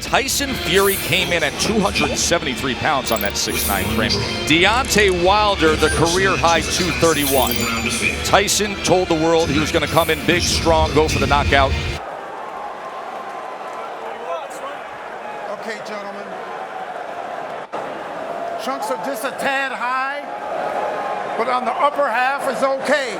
Tyson Fury came in at 273 pounds on that 6'9" frame. Deontay Wilder, the career high 231. Tyson told the world he was going to come in big, strong, go for the knockout. Okay, gentlemen. Chunks are just a tad high, but on the upper half is okay.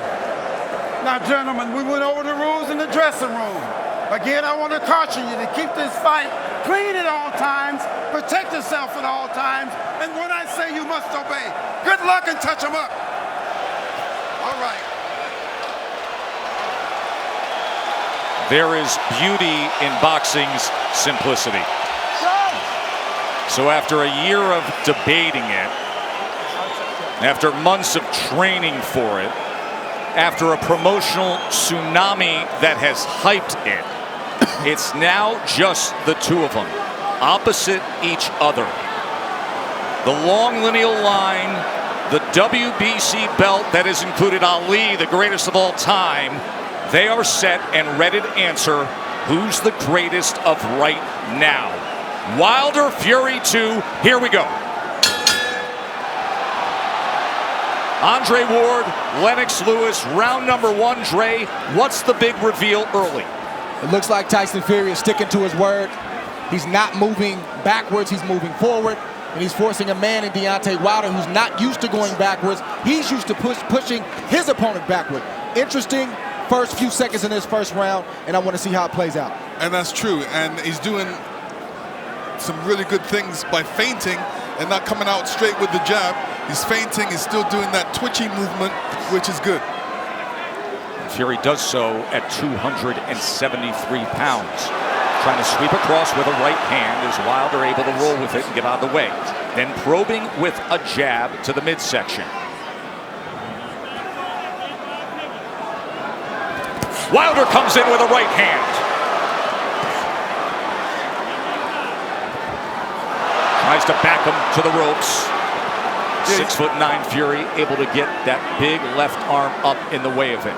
Now, gentlemen, we went over the rules in the dressing room. Again, I want to caution you to keep this fight clean at all times, protect yourself at all times, and when I say you must obey, good luck and touch them up. All right. There is beauty in boxing's simplicity. So after a year of debating it, after months of training for it, after a promotional tsunami that has hyped it, it's now just the two of them, opposite each other. The long lineal line, the WBC belt that has included Ali, the greatest of all time, they are set and ready to answer who's the greatest of right now. Wilder, Fury 2, here we go. Andre Ward, Lennox Lewis, round number one. Dre, what's the big reveal early? It looks like Tyson Fury is sticking to his word. He's not moving backwards, he's moving forward. And he's forcing a man in Deontay Wilder who's not used to going backwards. He's used to pushing his opponent backward. Interesting first few seconds in this first round, and I want to see how it plays out. And that's true, and he's doing some really good things by feinting and not coming out straight with the jab. He's feinting, he's still doing that twitchy movement, which is good. Fury does so at 273 pounds. Trying to sweep across with a right hand. Is Wilder able to roll with it and get out of the way? Then probing with a jab to the midsection. Wilder comes in with a right hand. Tries to back him to the ropes. 6'9" Fury able to get that big left arm up in the way of it.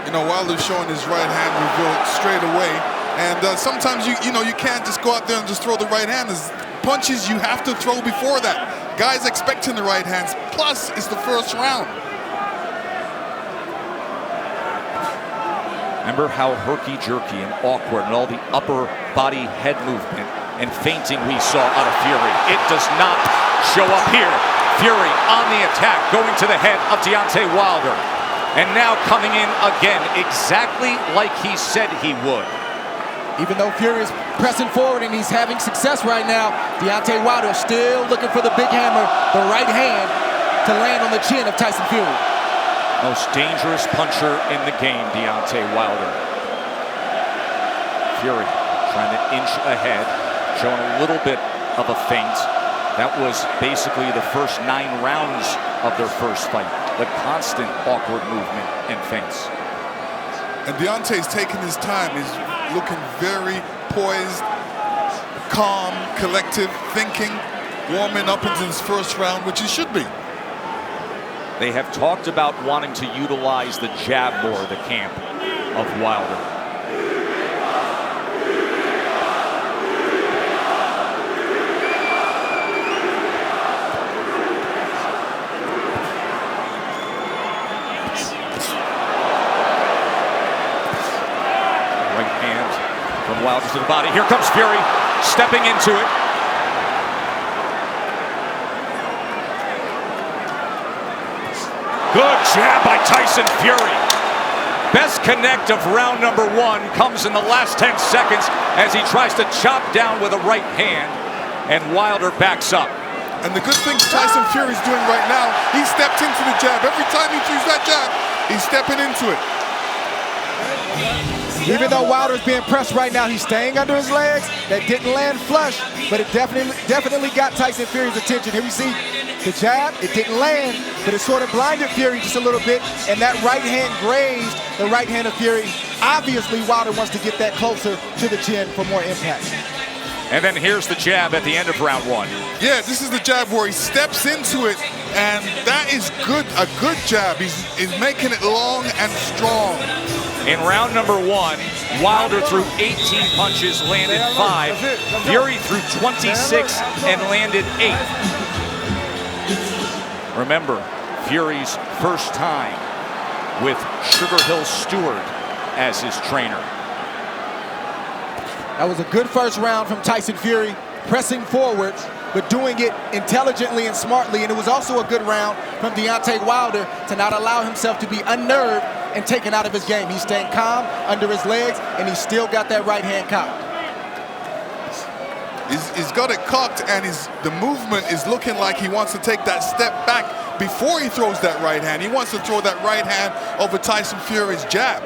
You know, Wilder's showing his right hand reveal straight away. And sometimes you can't just go out there and just throw the right hand. There's punches you have to throw before that. Guys expecting the right hands. Plus, it's the first round. Remember how herky-jerky and awkward and all the upper body head movement and feinting we saw out of Fury. It does not show up here. Fury on the attack, going to the head of Deontay Wilder. And now coming in again, exactly like he said he would. Even though Fury is pressing forward and he's having success right now, Deontay Wilder still looking for the big hammer, the right hand, to land on the chin of Tyson Fury. Most dangerous puncher in the game, Deontay Wilder. Fury trying to inch ahead, showing a little bit of a feint. That was basically the first 9 rounds of their first fight. The constant awkward movement and feints. And Deontay's taking his time. He's looking very poised, calm, collective, thinking, warming up into his first round, which he should be. They have talked about wanting to utilize the jab more, the camp of Wilder. From Wilder to the body. Here comes Fury, stepping into it. Good jab by Tyson Fury. Best connect of round number one comes in the last 10 seconds as he tries to chop down with a right hand, and Wilder backs up. And the good thing Tyson Fury's doing right now, he stepped into the jab. Every time he throws that jab, he's stepping into it. Even though Wilder's being pressed right now, he's staying under his legs. That didn't land flush, but it definitely got Tyson Fury's attention. Here we see the jab, it didn't land, but it sort of blinded Fury just a little bit, and that right hand grazed the right hand of Fury. Obviously, Wilder wants to get that closer to the chin for more impact. And then here's the jab at the end of round one. Yeah, this is the jab where he steps into it, and that is good, a good jab. He's making it long and strong. In round number 1, Wilder threw 18 punches, landed 5. Fury threw 26 and landed 8. Remember, Fury's first time with Sugar Hill Stewart as his trainer. That was a good first round from Tyson Fury, pressing forward, but doing it intelligently and smartly. And it was also a good round from Deontay Wilder to not allow himself to be unnerved and taken out of his game. He's staying calm under his legs, and he's still got that right hand cocked. He's got it cocked, and the movement is looking like he wants to take that step back before he throws that right hand. He wants to throw that right hand over Tyson Fury's jab.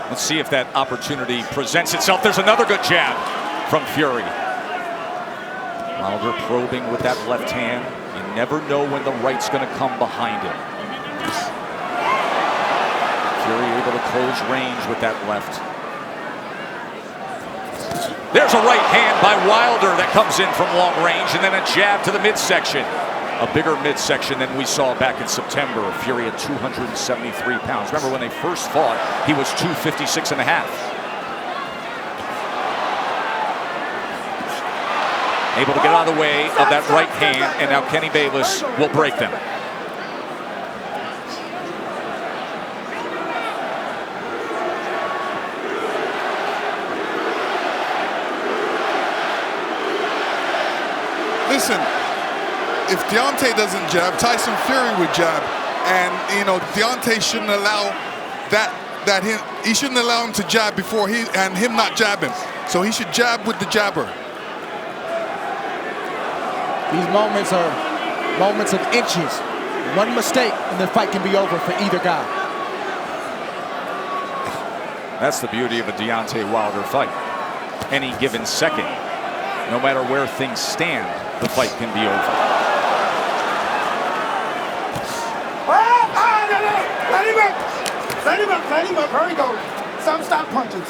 Let's see if that opportunity presents itself. There's another good jab from Fury. Wilder probing with that left hand. You never know when the right's going to come behind him. Fury able to close range with that left. There's a right hand by Wilder that comes in from long range, and then a jab to the midsection. A bigger midsection than we saw back in September. Fury at 273 pounds. Remember when they first fought, he was 256 and a half. Able to get out of the way of that right hand, and now Kenny Bayless will break them. Listen, if Deontay doesn't jab, Tyson Fury would jab, and Deontay shouldn't allow he shouldn't allow him to jab before him not jab him. So he should jab with the jabber. These moments are moments of inches. One mistake and the fight can be over for either guy. That's the beauty of a Deontay Wilder fight. Any given second, no matter where things stand, the fight can be over. Let him up. Hurry, go. Stop punching.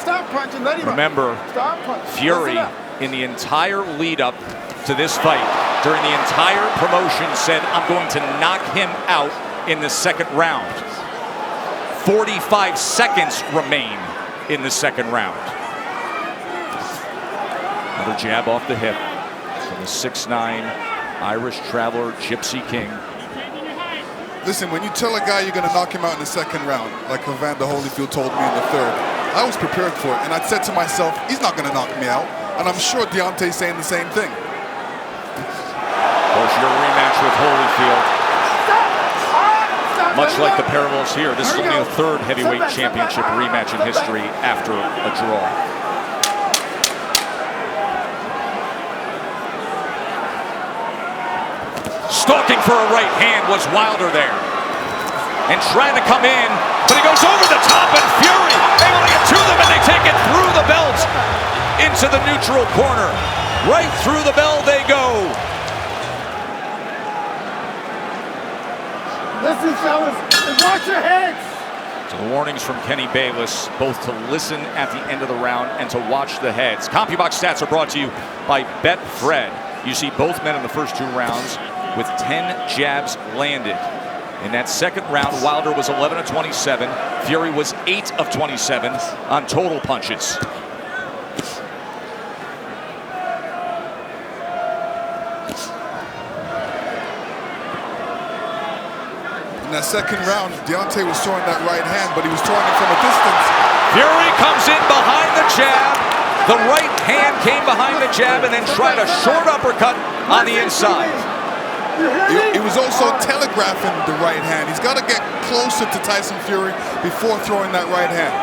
Let him Remember, up. Fury, in the entire lead up to this fight, during the entire promotion, said, I'm going to knock him out in the second round. 45 seconds remain in the second round. Another jab off the hip from the 6'9" Irish traveler, Gypsy King. Listen, when you tell a guy you're going to knock him out in the second round, like Evander Holyfield told me in the third, I was prepared for it, and I said to myself, he's not going to knock me out. And I'm sure Deontay's saying the same thing. Of course, your rematch with Holyfield. Much like the parallels here, this is only the third heavyweight championship rematch in history after a draw. Stalking for a right hand was Wilder there. And trying to come in, but he goes over the top, and Fury able to get to them, and they take it through the belt into the neutral corner. Right through the bell they go. Listen, fellas, watch your heads. So the warnings from Kenny Bayless, both to listen at the end of the round and to watch the heads. CompuBox stats are brought to you by Betfred. You see both men in the first 2 rounds with 10 jabs landed. In that second round, Wilder was 11 of 27. Fury was 8 of 27 on total punches. In that second round, Deontay was throwing that right hand, but he was throwing it from a distance. Fury comes in behind the jab. The right hand came behind the jab and then tried a short uppercut on the inside. He was also telegraphing the right hand. He's got to get closer to Tyson Fury before throwing that right hand.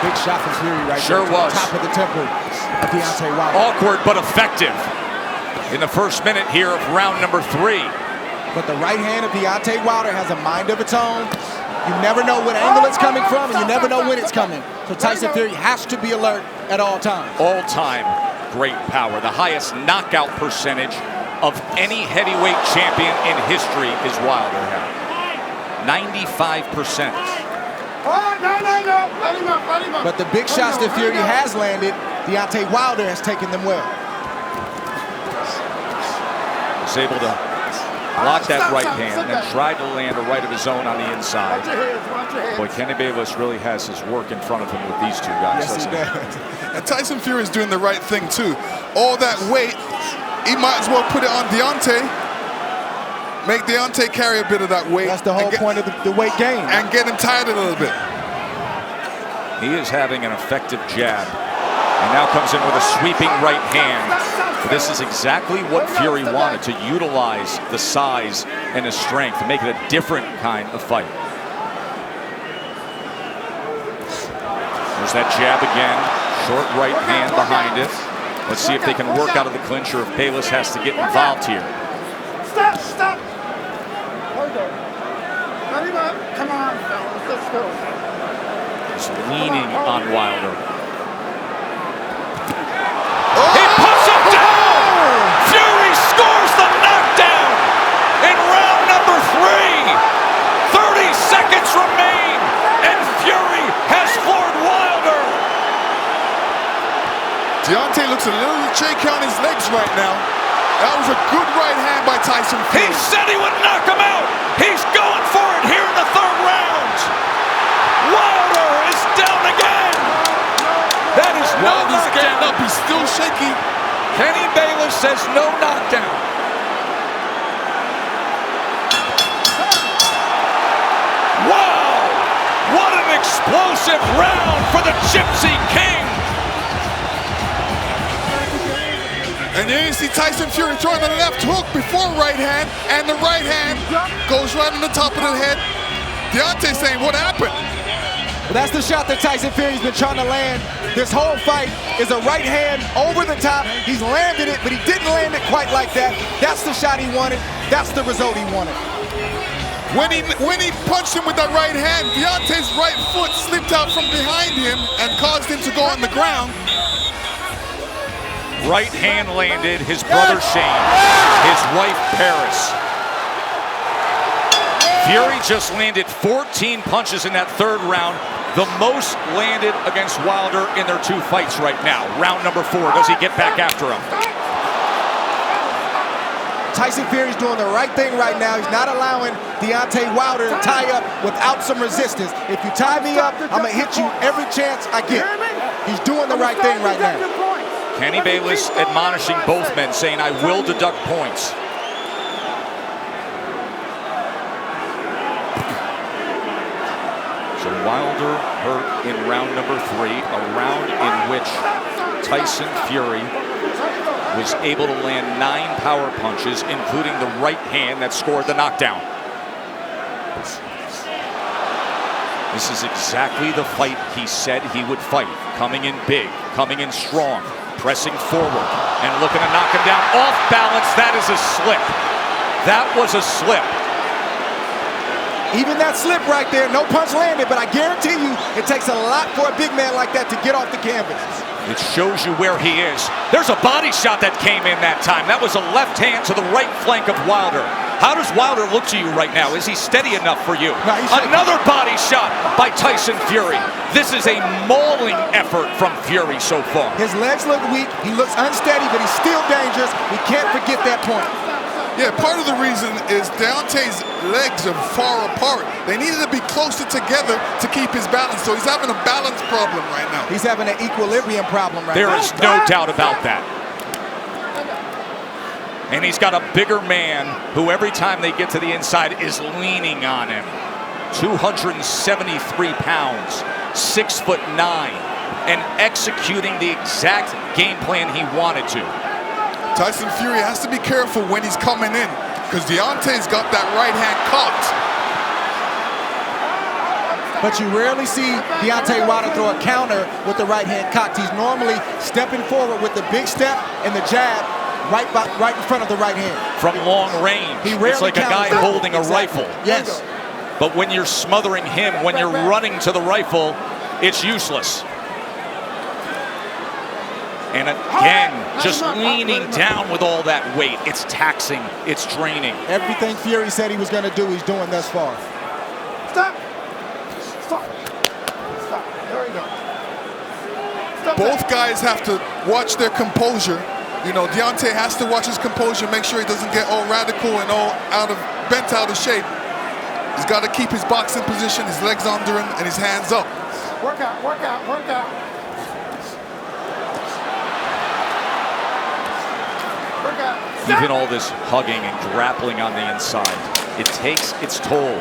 Big shot from Fury right Sure there. was. Top of the temple of Deontay Wilder. Awkward but effective in the first minute here of round number 3. But the right hand of Deontay Wilder has a mind of its own. You never know what angle it's coming from, and you never know when it's coming. So Tyson Fury has to be alert at all times. All time great power. The highest knockout percentage of any heavyweight champion in history is Wilder had. 95%. No. But the big shots that Fury has landed, Deontay Wilder has taken them well. Was able to blocked that right hand, and tried to land a right of his own on the inside. Watch your heads, watch your heads. Boy, Kenny Bayless really has his work in front of him with these two guys. Yes, he does. And Tyson Fury is doing the right thing too. All that weight, he might as well put it on Deontay. Make Deontay carry a bit of that weight. That's the whole point of the weight gain. And get him tired a little bit. He is having an effective jab. And now comes in with a sweeping right hand. This is exactly what Fury wanted, to utilize the size and his strength to make it a different kind of fight. There's that jab again. Short right hand behind it. Let's see if they can work out of the clinch or if Bayless has to get involved here. Stop, stop. Hold on. Not even, come on, fellas, let's go. He's leaning on Wilder. He puts him down! Fury scores the knockdown in round number 3. 30 seconds remain, and Fury has floored Wilder. Deontay looks a little shaky on his legs right now. That was a good right hand by Tyson Fury. He said he would knock him out. He's going for it here in the 3rd round. Wilder is down again. That is no Wilder's getting knockdown. up. He's still shaky. Kenny Bayless says no knockdown. Wow! What an explosive round for the Gypsy King. And then you see Tyson Fury throwing the left hook before right hand, and the right hand goes right on the top of the head. Deontay saying, what happened? Well, that's the shot that Tyson Fury's been trying to land. This whole fight is a right hand over the top. He's landed it, but he didn't land it quite like that. That's the shot he wanted. That's the result he wanted. When he punched him with that right hand, Deontay's right foot slipped out from behind him and caused him to go on the ground. Right hand landed, his brother Shane, his wife Paris. Fury just landed 14 punches in that 3rd round, the most landed against Wilder in their 2 fights right now. Round number 4, does he get back after him? Tyson Fury's doing the right thing right now. He's not allowing Deontay Wilder to tie up without some resistance. If you tie me up, I'm going to hit you every chance I get. He's doing the right thing right now. Kenny Bayless admonishing both men, saying, I will deduct points. So Wilder hurt in round number 3, a round in which Tyson Fury was able to land 9 power punches, including the right hand that scored the knockdown. This is exactly the fight he said he would fight. Coming in big, coming in strong, pressing forward, and looking to knock him down off balance. That is a slip. That was a slip. Even that slip right there, no punch landed, but I guarantee you it takes a lot for a big man like that to get off the canvas. It shows you where he is. There's a body shot that came in that time. That was a left hand to the right flank of Wilder. How does Wilder look to you right now? Is he steady enough for you? No, another body shot by Tyson Fury. This is a mauling effort from Fury so far. His legs look weak. He looks unsteady, but he's still dangerous. We can't forget that point. Yeah, part of the reason is Deontay's legs are far apart. They needed to be closer together to keep his balance, so he's having a balance problem right now. He's having an equilibrium problem right now. There is no doubt about that. And he's got a bigger man who every time they get to the inside is leaning on him. 273 pounds, 6'9", and executing the exact game plan he wanted to. Tyson Fury has to be careful when he's coming in, because Deontay's got that right hand caught. But you rarely see Deontay Wilder throw a counter with the right hand cocked. He's normally stepping forward with the big step and the jab right in front of the right hand. From long range, it's like a guy holding a rifle. Yes. But when you're smothering him, when you're running to the rifle, it's useless. And again, just leaning down with all that weight. It's taxing, it's draining. Everything Fury said he was going to do, he's doing thus far. Stop. Stop. Stop. There we go. Stop Both guys have to watch their composure You know, Deontay has to watch his composure, make sure he doesn't get all radical and all bent out of shape. He's got to keep his boxing position, his legs under him, and his hands up. Work out, work out, work out. Work out. Even all this hugging and grappling on the inside, it takes its toll.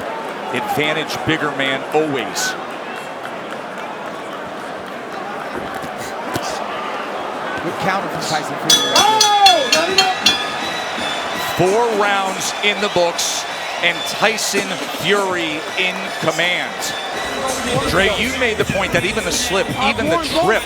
Advantage bigger man always. Good counter from Tyson Fury. Oh! 4 rounds in the books, and Tyson Fury in command. Dre, you made the point that even the slip, even the trip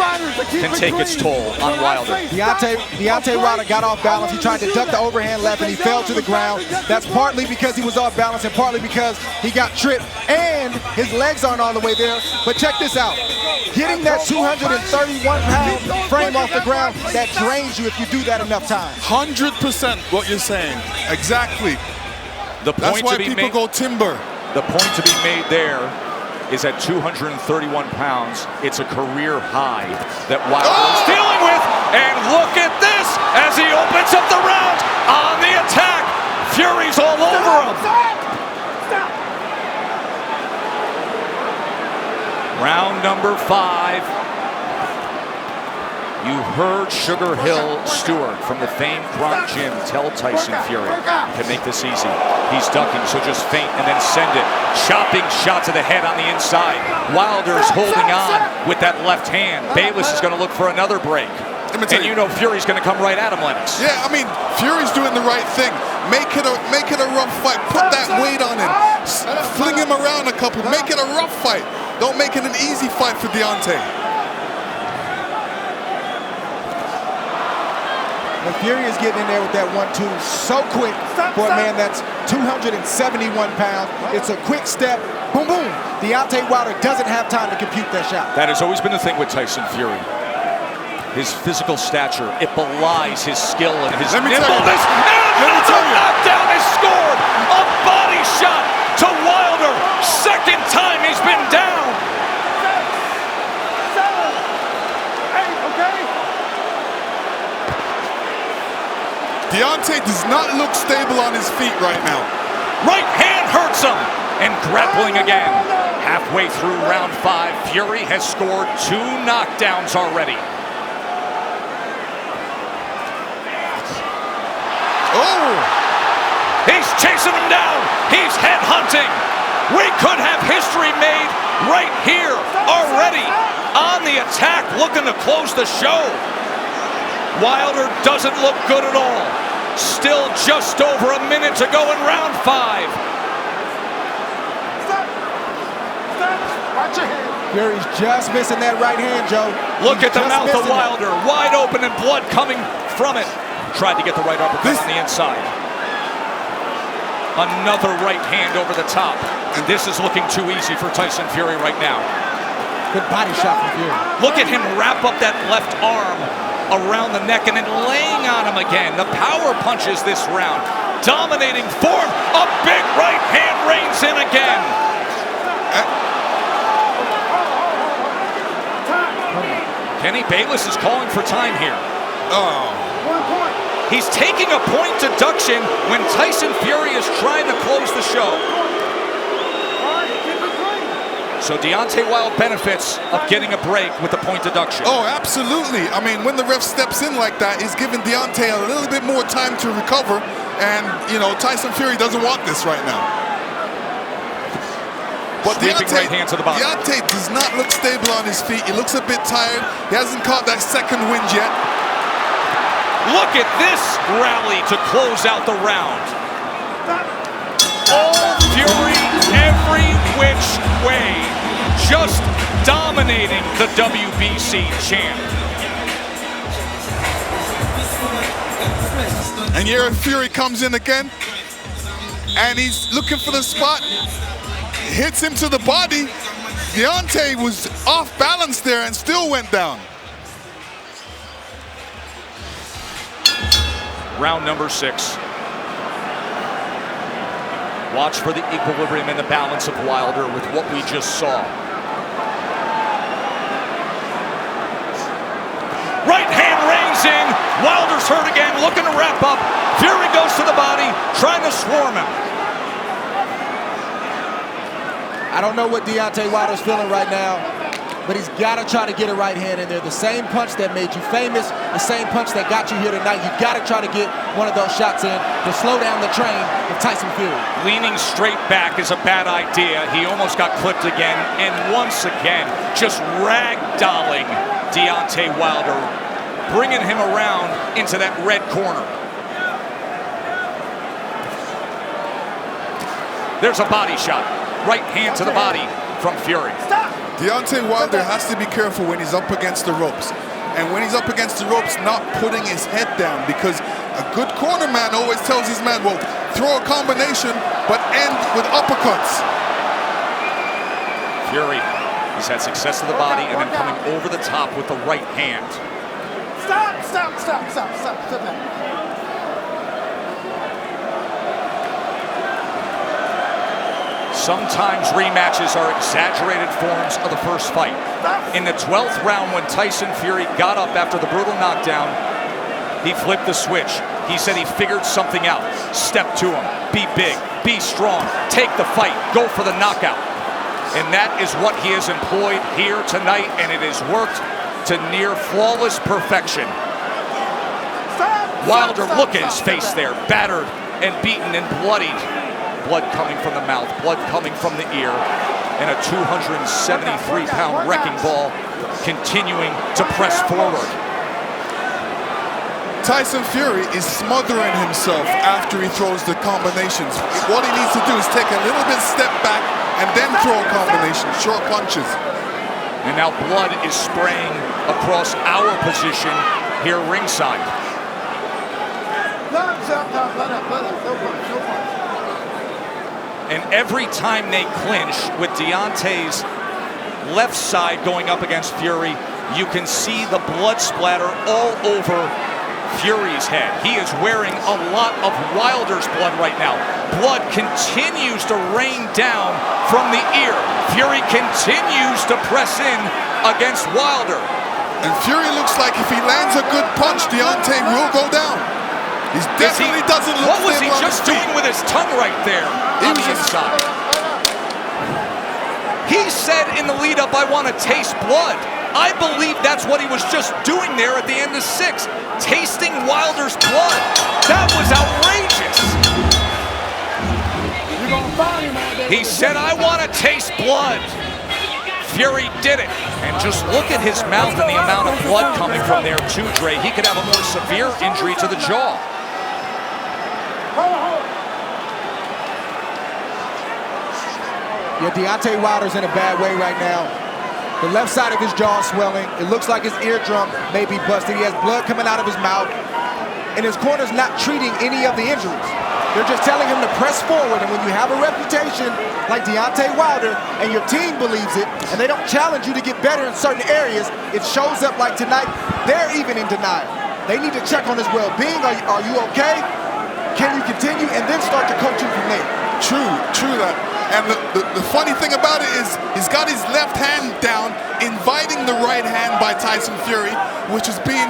can take its toll on Wilder. Deontay Wilder got off balance. He tried to duck the overhand left and he fell to the ground. That's partly because he was off balance and partly because he got tripped and his legs aren't all the way there. But check this out. Getting that 231-pound frame off the ground, that drains you if you do that enough times. 100% what you're saying. Exactly. That's why people go timber. The point to be made there is at 231 pounds, it's a career high that Wilder is dealing with. And look at this as he opens up the round on the attack. Fury's all over him. Stop. Round number 5. You heard Sugar Hill Stewart from the famed Grunt Gym tell Tyson Fury can make this easy. He's ducking, so just feint and then send it. Chopping shot to the head on the inside. Wilder's holding on with that left hand. Bayless is going to look for another break. And you know Fury's going to come right at him, Lennox. Yeah, I mean, Fury's doing the right thing. Make it a rough fight. Put that weight on him. Fling him around a couple. Make it a rough fight. Don't make it an easy fight for Deontay. And Fury is getting in there with that 1-2 so quick for a man that's 271 pounds. It's a quick step, boom, boom. Deontay Wilder doesn't have time to compute that shot. That has always been the thing with Tyson Fury. His physical stature, it belies his skill and his nimbleness. And another knockdown is scored. A body shot to Wilder. Second time he's been down. Deontay does not look stable on his feet right now. Right hand hurts him. And grappling again. Halfway through round 5, Fury has scored 2 knockdowns already. Oh! He's chasing him down. He's headhunting. We could have history made right here already. On the attack, looking to close the show. Wilder doesn't look good at all. Still just over a minute to go in round 5. Stop. Watch your hand. Fury's just missing that right hand, Joe. Look at the mouth of Wilder. Wide open and blood coming from it. Tried to get the right uppercut on the inside. Another right hand over the top. And this is looking too easy for Tyson Fury right now. Good body shot from Fury. Look at him wrap up that left arm around the neck and then laying on him again. The power punches this round. Dominating form. A big right hand reins in again. Kenny Bayless is calling for time here. Oh. 1 point. He's taking a point deduction when Tyson Fury is trying to close the show. So Deontay Wilder benefits of getting a break with the point deduction. Oh, absolutely. I mean, when the ref steps in like that, he's giving Deontay a little bit more time to recover. And, you know, Tyson Fury doesn't want this right now. But Sweeping right hand to the bottom. Deontay does not look stable on his feet. He looks a bit tired. He hasn't caught that second wind yet. Look at this rally to close out the round. All Fury every which way, just dominating the WBC champ. And here Fury comes in again, and he's looking for the spot. Hits him to the body. Deontay was off balance there and still went down. Round number 6. Watch for the equilibrium and the balance of Wilder with what we just saw. Right hand reins in. Wilder's hurt again, looking to wrap up. Fury goes to the body, trying to swarm him. I don't know what Deontay Wilder's feeling right now, but he's got to try to get a right hand in there. The same punch that made you famous, the same punch that got you here tonight. You got to try to get one of those shots in to slow down the train of Tyson Fury. Leaning straight back is a bad idea. He almost got clipped again, and once again, just ragdolling Deontay Wilder, bringing him around into that red corner. There's a body shot. Right hand to the body from Fury. Deontay Wilder has to be careful when he's up against the ropes. And when he's up against the ropes, not putting his head down, because a good corner man always tells his man, well, throw a combination, but end with uppercuts. Fury, he's had success to the body and then coming over the top with the right hand. Stop. Sometimes rematches are exaggerated forms of the first fight. In the 12th round, when Tyson Fury got up after the brutal knockdown, he flipped the switch. He said he figured something out. Step to him, be big, be strong, take the fight, go for the knockout. And that is what he has employed here tonight, and it has worked to near flawless perfection. Wilder, look at his face there, battered and beaten and bloodied. Blood coming from the mouth, blood coming from the ear, and a 273-pound wrecking ball continuing to press forward. Tyson Fury is smothering himself after he throws the combinations. What he needs to do is take a little bit step back and then throw a combination, short punches. And now blood is spraying across our position here ringside. And every time they clinch with Deontay's left side going up against Fury, you can see the blood splatter all over Fury's head. He is wearing a lot of Wilder's blood right now. Blood continues to rain down from the ear. Fury continues to press in against Wilder. And Fury looks like if he lands a good punch, Deontay will go down. He definitely doesn't look What was he stable on just his feet. doing with his tongue right there on the inside? He said in the lead-up, I want to taste blood. I believe that's what he was just doing there at the end of 6, tasting Wilder's blood. That was outrageous. He said, I want to taste blood. Fury did it. And just look at his mouth and the amount of blood coming from there too, Dre. He could have a more severe injury to the jaw. Yeah, Deontay Wilder's in a bad way right now. The left side of his jaw is swelling. It looks like his eardrum may be busted. He has blood coming out of his mouth. And his corner's not treating any of the injuries. They're just telling him to press forward. And when you have a reputation like Deontay Wilder and your team believes it, and they don't challenge you to get better in certain areas, it shows up like tonight. They're even in denial. They need to check on his well-being. Are you okay? Can you continue? And then start to coach him from there. True that. And the funny thing about it is he's got his left hand down, inviting the right hand by Tyson Fury, which is being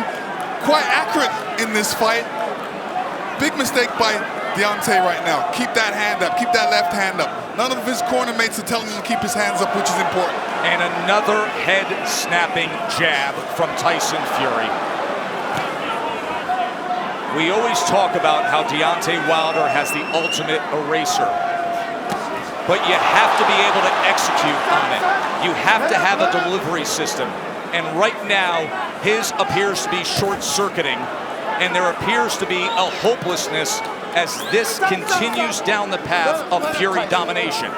quite accurate in this fight. Big mistake by Deontay right now. Keep that hand up. Keep that left hand up. None of his corner mates are telling him to keep his hands up, which is important. And another head-snapping jab from Tyson Fury. We always talk about how Deontay Wilder has the ultimate eraser. But you have to be able to execute on it. You have to have a delivery system. And right now, his appears to be short-circuiting, and there appears to be a hopelessness as this continues down the path of Fury domination.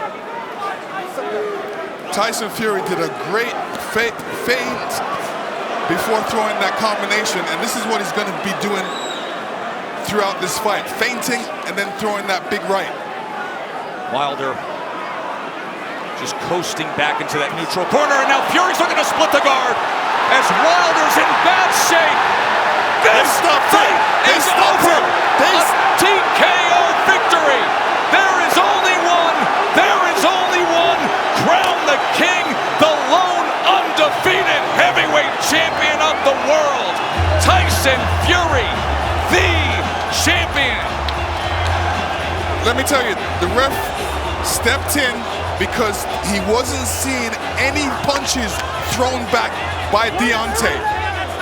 Tyson Fury did a great feint before throwing that combination, and this is what he's going to be doing throughout this fight. Feinting and then throwing that big right. Wilder just coasting back into that neutral corner, and now Fury's looking to split the guard as Wilder's in bad shape. This fight is over. A TKO victory. There is only one. There is only one. Crown the king, the lone undefeated heavyweight champion of the world, Tyson Fury. let me tell you, the ref stepped in because he wasn't seeing any punches thrown back by Deontay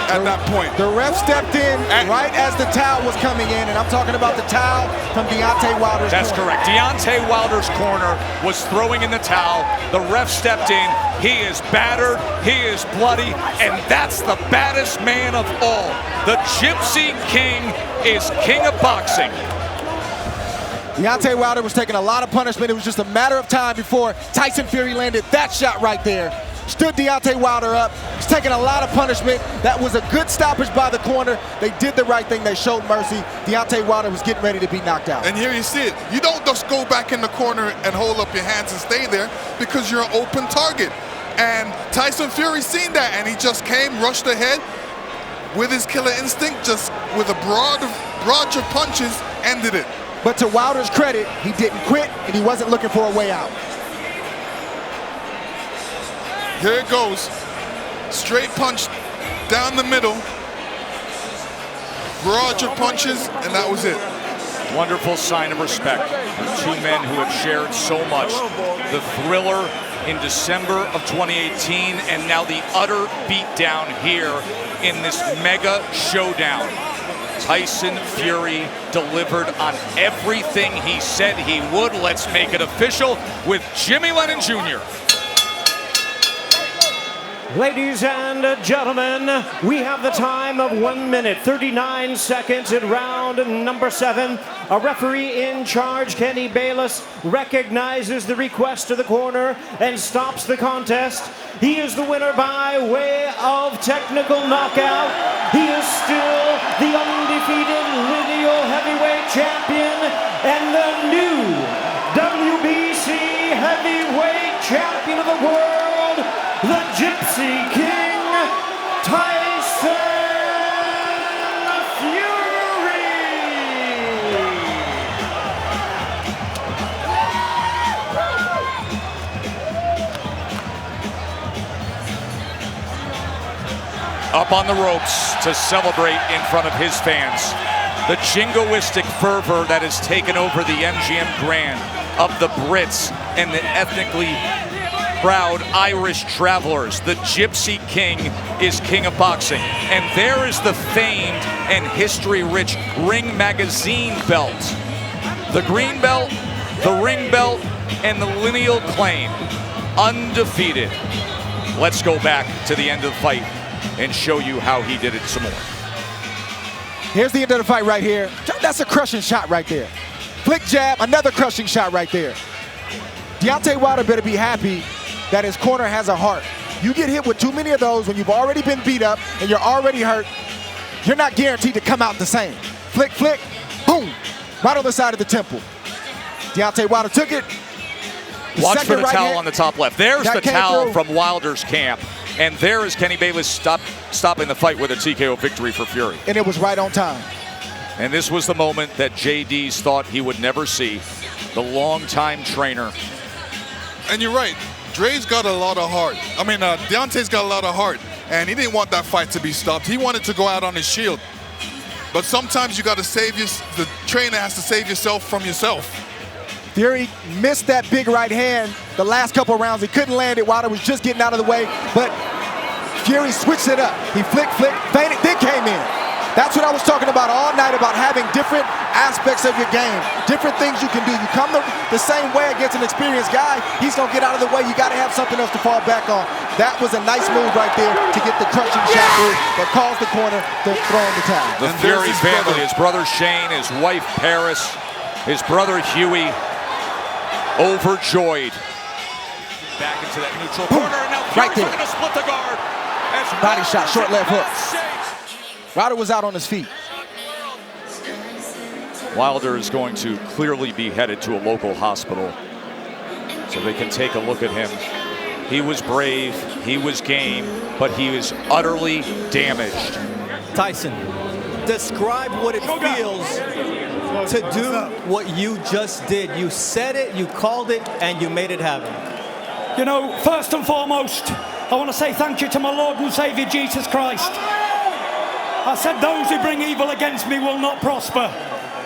at that point. The ref stepped in right as the towel was coming in, and I'm talking about the towel from Deontay Wilder's That's corner. correct. Deontay Wilder's corner was throwing in the towel. The ref stepped in. He is battered. He is bloody. And that's the baddest man of all. The Gypsy King is king of boxing. Deontay Wilder was taking a lot of punishment. It was just a matter of time before Tyson Fury landed that shot right there. Stood Deontay Wilder up. He's taking a lot of punishment. That was a good stoppage by the corner. They did the right thing. They showed mercy. Deontay Wilder was getting ready to be knocked out. And here you see it. You don't just go back in the corner and hold up your hands and stay there because you're an open target. And Tyson Fury seen that, and he just came, rushed ahead with his killer instinct, just with a barrage of punches, ended it. But to Wilder's credit, he didn't quit, and he wasn't looking for a way out. Here it goes. Straight punch down the middle. Barrage of punches, and that was it. Wonderful sign of respect from two men who have shared so much. The thriller in December of 2018, and now the utter beatdown here in this mega showdown. Tyson Fury delivered on everything he said he would. Let's make it official with Jimmy Lennon Jr. Ladies and gentlemen, we have the time of 1 minute, 39 seconds in round number 7. A referee in charge, Kenny Bayless, recognizes the request to the corner and stops the contest. He is the winner by way of technical knockout. He is still the undefeated lineal heavyweight champion and the new WBC heavyweight champion of the world, the Gypsy King, Tyson Fury. Up on the ropes to celebrate in front of his fans. The jingoistic fervor that has taken over the MGM Grand of the Brits and the ethnically proud Irish travelers. The Gypsy King is king of boxing. And there is the famed and history-rich Ring Magazine belt. The green belt, the ring belt, and the lineal claim. Undefeated. Let's go back to the end of the fight and show you how he did it some more. Here's the end of the fight right here. That's a crushing shot right there. Flick jab, another crushing shot right there. Deontay Wilder better be happy that his corner has a heart. You get hit with too many of those when you've already been beat up and you're already hurt, you're not guaranteed to come out the same. Flick, flick, boom, right on the side of the temple. Deontay Wilder took it. Watch for the towel on the top left. There's the towel from Wilder's camp. And there is Kenny Bayless stopping the fight with a TKO victory for Fury. And it was right on time. And this was the moment that JD's thought he would never see. The longtime trainer. And you're right. Dre's got a lot of heart. I mean, Deontay's got a lot of heart. And he didn't want that fight to be stopped. He wanted to go out on his shield. But sometimes you got to save the trainer has to save yourself from yourself. Fury missed that big right hand the last couple of rounds. He couldn't land it. Wilder was just getting out of the way, but Fury switched it up. He flicked, feinted, then came in. That's what I was talking about all night, about having different aspects of your game, different things you can do. You come the same way against an experienced guy, he's going to get out of the way. You got to have something else to fall back on. That was a nice move right there to get the crushing shot through that caused the corner to throw in the towel. The Fury family, his brother Shane, his wife Paris, his brother Huey, overjoyed. Back into that neutral corner, and now Fury's looking to split the guard. Body shot, short left hook. Wilder was out on his feet. Wilder is going to clearly be headed to a local hospital so they can take a look at him. He was brave, he was game, but he was utterly damaged. Tyson, describe what it feels to do what you just did. You said it, you called it, and you made it happen. You know, first and foremost, I want to say thank you to my Lord and Savior Jesus Christ. I said those who bring evil against me will not prosper.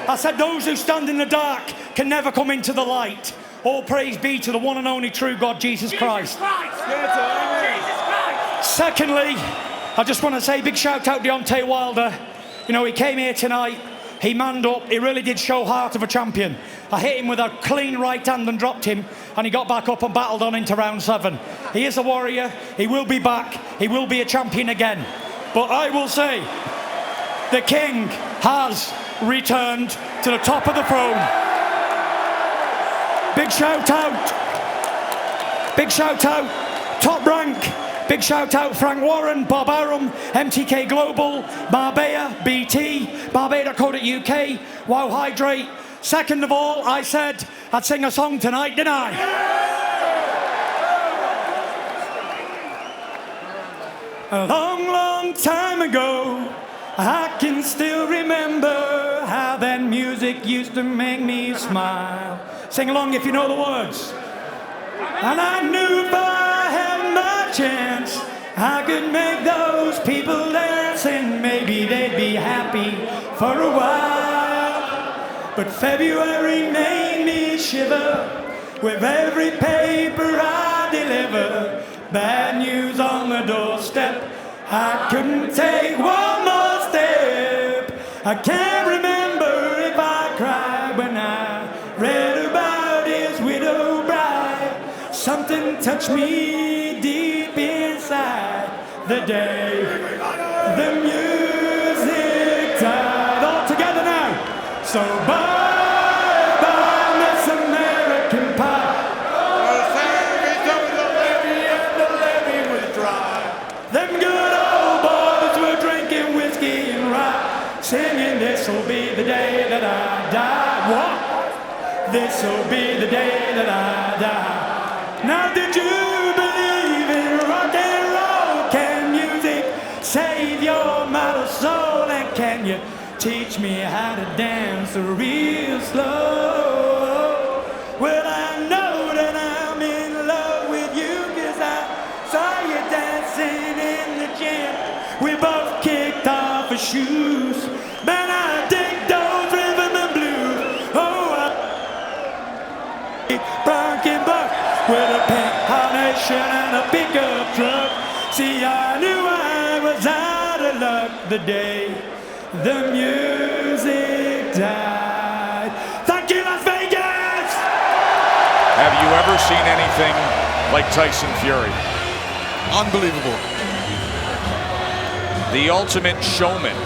I said those who stand in the dark can never come into the light. All praise be to the one and only true God, Jesus Christ. Secondly, I just want to say big shout out Deontay Wilder. You know, he came here tonight, he manned up, he really did show heart of a champion. I hit him with a clean right hand and dropped him, and he got back up and battled on into round 7. He is a warrior, he will be back, he will be a champion again. But I will say, the king has returned to the top of the throne. Big shout out, Top Rank. Big shout out Frank Warren, Bob Arum, MTK Global, Marbella, BT, Barbada.co.uk, OVO Hydro. Second of all, I said I'd sing a song tonight, didn't I? A long, long time ago, I can still remember how that music used to make me smile. Sing along if you know the words. And I knew if I had my chance, I could make those people dance, and maybe they'd be happy for a while. But February made me shiver with every paper I deliver. Bad news on the doorstep, I couldn't take one more step. I can't remember if I cried when I read about his widow bride. Something touched me deep inside the day the music died. All together now. So bye bye, Miss American Pie. The levee was dry. Them good old boys were drinking whiskey and rye, singing, this'll be the day that I die. What? This'll be the day that I die. Now did you believe in rock and roll? Can music save your mortal soul? And can you teach me how to dance real slow? Well, I know that I'm in love with you, 'cause I saw you dancing in the gym. We both kicked off our shoes. Man, I dig those rhythm and blues. Oh, I Bronkin' Buck with a pink carnation and a pickup truck. See, I knew I was out of luck the day the music died. Thank you, Las Vegas! Have you ever seen anything like Tyson Fury? Unbelievable. The ultimate showman.